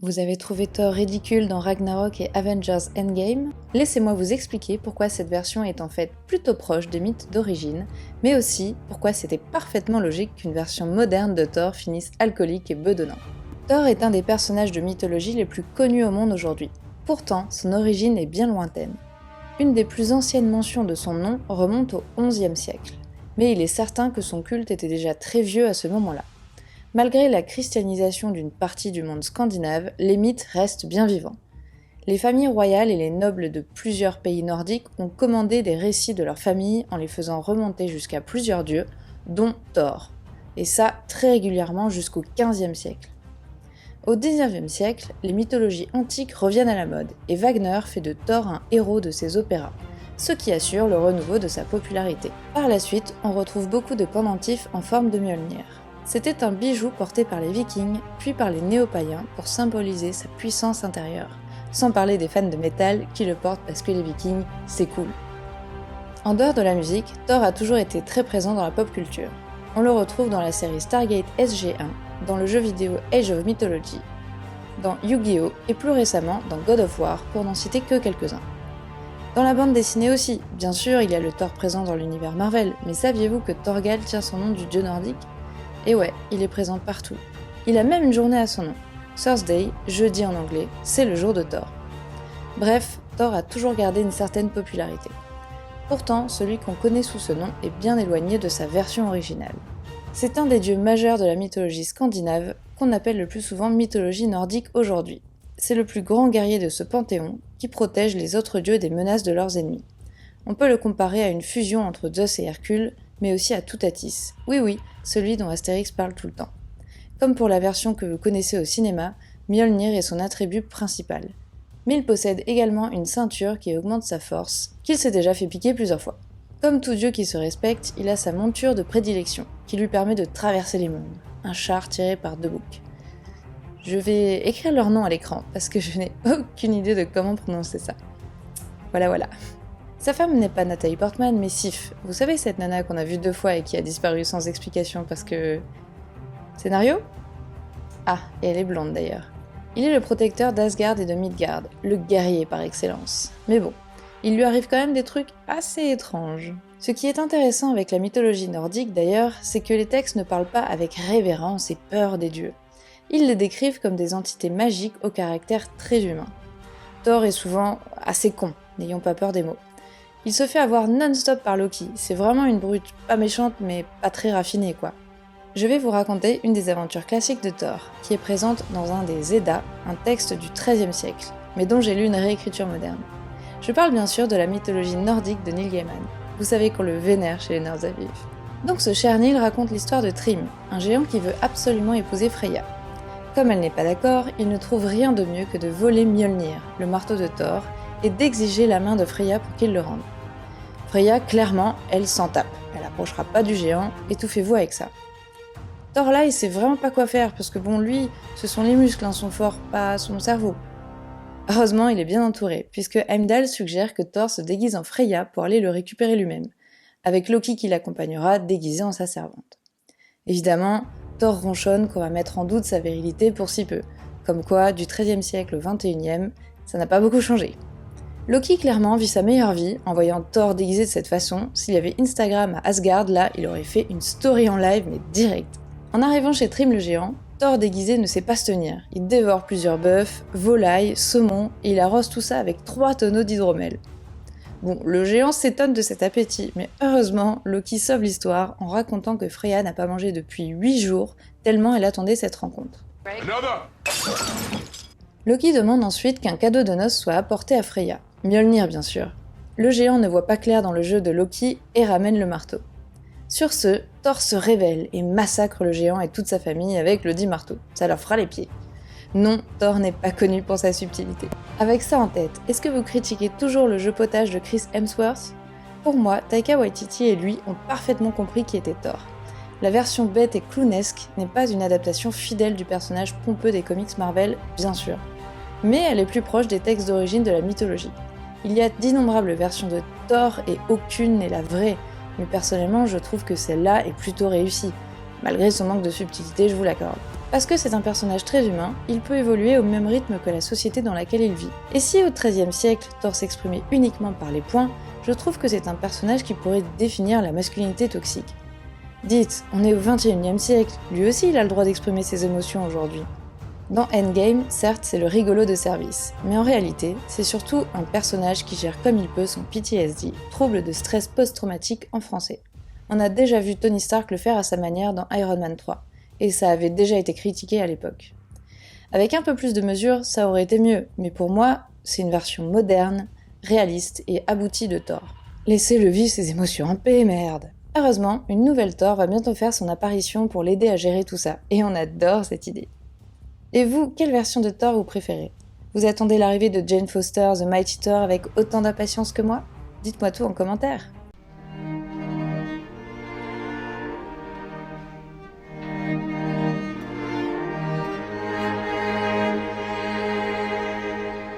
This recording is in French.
Vous avez trouvé Thor ridicule dans Ragnarok et Avengers Endgame? Laissez-moi vous expliquer pourquoi cette version est en fait plutôt proche des mythes d'origine, mais aussi pourquoi c'était parfaitement logique qu'une version moderne de Thor finisse alcoolique et bedonnant. Thor est un des personnages de mythologie les plus connus au monde aujourd'hui. Pourtant, son origine est bien lointaine. Une des plus anciennes mentions de son nom remonte au XIe siècle, mais il est certain que son culte était déjà très vieux à ce moment-là. Malgré la christianisation d'une partie du monde scandinave, les mythes restent bien vivants. Les familles royales et les nobles de plusieurs pays nordiques ont commandé des récits de leurs familles en les faisant remonter jusqu'à plusieurs dieux, dont Thor. Et ça très régulièrement jusqu'au XVe siècle. Au XIXe siècle, les mythologies antiques reviennent à la mode et Wagner fait de Thor un héros de ses opéras, ce qui assure le renouveau de sa popularité. Par la suite, on retrouve beaucoup de pendentifs en forme de Mjolnir. C'était un bijou porté par les Vikings, puis par les néo-païens pour symboliser sa puissance intérieure, sans parler des fans de métal qui le portent parce que les Vikings, c'est cool. En dehors de la musique, Thor a toujours été très présent dans la pop culture. On le retrouve dans la série Stargate SG-1, dans le jeu vidéo Age of Mythology, dans Yu-Gi-Oh! Et plus récemment dans God of War, pour n'en citer que quelques-uns. Dans la bande dessinée aussi, bien sûr, il y a le Thor présent dans l'univers Marvel, mais saviez-vous que Thorgal tient son nom du dieu nordique ? Et ouais, il est présent partout. Il a même une journée à son nom. Thursday, jeudi en anglais, c'est le jour de Thor. Bref, Thor a toujours gardé une certaine popularité. Pourtant, celui qu'on connaît sous ce nom est bien éloigné de sa version originale. C'est un des dieux majeurs de la mythologie scandinave, qu'on appelle le plus souvent mythologie nordique aujourd'hui. C'est le plus grand guerrier de ce panthéon, qui protège les autres dieux des menaces de leurs ennemis. On peut le comparer à une fusion entre Zeus et Hercule, mais aussi à Toutatis. Oui, celui dont Astérix parle tout le temps. Comme pour la version que vous connaissez au cinéma, Mjolnir est son attribut principal. Mais il possède également une ceinture qui augmente sa force, qu'il s'est déjà fait piquer plusieurs fois. Comme tout dieu qui se respecte, il a sa monture de prédilection, qui lui permet de traverser les mondes. Un char tiré par deux boucs. Je vais écrire leur nom à l'écran, parce que je n'ai aucune idée de comment prononcer ça. Voilà. Sa femme n'est pas Nathalie Portman, mais Sif. Vous savez cette nana qu'on a vue 2 fois et qui a disparu sans explication parce que... Scénario ? Ah, et elle est blonde d'ailleurs. Il est le protecteur d'Asgard et de Midgard, le guerrier par excellence. Mais bon, il lui arrive quand même des trucs assez étranges. Ce qui est intéressant avec la mythologie nordique d'ailleurs, c'est que les textes ne parlent pas avec révérence et peur des dieux. Ils les décrivent comme des entités magiques au caractère très humain. Thor est souvent assez con, n'ayons pas peur des mots. Il se fait avoir non-stop par Loki, c'est vraiment une brute, pas méchante mais pas très raffinée quoi. Je vais vous raconter une des aventures classiques de Thor, qui est présente dans un des Eddas, un texte du XIIIe siècle, mais dont j'ai lu une réécriture moderne. Je parle bien sûr de la mythologie nordique de Neil Gaiman. Vous savez qu'on le vénère chez les nerds à vif. Donc ce cher Neil raconte l'histoire de Thrym, un géant qui veut absolument épouser Freya. Comme elle n'est pas d'accord, il ne trouve rien de mieux que de voler Mjolnir, le marteau de Thor, et d'exiger la main de Freya pour qu'il le rende. Freya, clairement, elle s'en tape. Elle approchera pas du géant, étouffez-vous avec ça. Thor là, il sait vraiment pas quoi faire, parce que bon, lui, ce sont les muscles son fort, pas son cerveau. Heureusement, il est bien entouré, puisque Heimdall suggère que Thor se déguise en Freya pour aller le récupérer lui-même, avec Loki qui l'accompagnera déguisé en sa servante. Évidemment, Thor ronchonne qu'on va mettre en doute sa virilité pour si peu, comme quoi, du XIIIe siècle au XXIe, ça n'a pas beaucoup changé. Loki clairement vit sa meilleure vie en voyant Thor déguisé de cette façon. S'il y avait Instagram à Asgard, là, il aurait fait une story en live, mais direct. En arrivant chez Thrym le géant, Thor déguisé ne sait pas se tenir. Il dévore plusieurs bœufs, volailles, saumons, et il arrose tout ça avec 3 tonneaux d'hydromel. Bon, le géant s'étonne de cet appétit, mais heureusement, Loki sauve l'histoire en racontant que Freya n'a pas mangé depuis 8 jours, tellement elle attendait cette rencontre. Loki demande ensuite qu'un cadeau de noces soit apporté à Freya. Mjolnir bien sûr. Le géant ne voit pas clair dans le jeu de Loki et ramène le marteau. Sur ce, Thor se révèle et massacre le géant et toute sa famille avec le dit marteau. Ça leur fera les pieds. Non, Thor n'est pas connu pour sa subtilité. Avec ça en tête, est-ce que vous critiquez toujours le jeu potage de Chris Hemsworth ? Pour moi, Taika Waititi et lui ont parfaitement compris qui était Thor. La version bête et clownesque n'est pas une adaptation fidèle du personnage pompeux des comics Marvel, bien sûr. Mais elle est plus proche des textes d'origine de la mythologie. Il y a d'innombrables versions de Thor et aucune n'est la vraie, mais personnellement je trouve que celle-là est plutôt réussie, malgré son manque de subtilité, je vous l'accorde. Parce que c'est un personnage très humain, il peut évoluer au même rythme que la société dans laquelle il vit. Et si au XIIIe siècle, Thor s'exprimait uniquement par les poings, je trouve que c'est un personnage qui pourrait définir la masculinité toxique. Dites, on est au XXIe siècle, lui aussi il a le droit d'exprimer ses émotions aujourd'hui. Dans Endgame, certes c'est le rigolo de service, mais en réalité, c'est surtout un personnage qui gère comme il peut son PTSD, trouble de stress post-traumatique en français. On a déjà vu Tony Stark le faire à sa manière dans Iron Man 3, et ça avait déjà été critiqué à l'époque. Avec un peu plus de mesure, ça aurait été mieux, mais pour moi, c'est une version moderne, réaliste et aboutie de Thor. Laissez-le vivre ses émotions en paix, merde. Heureusement, une nouvelle Thor va bientôt faire son apparition pour l'aider à gérer tout ça, et on adore cette idée. Et vous, quelle version de Thor vous préférez ? Vous attendez l'arrivée de Jane Foster, The Mighty Thor avec autant d'impatience que moi ? Dites-moi tout en commentaire.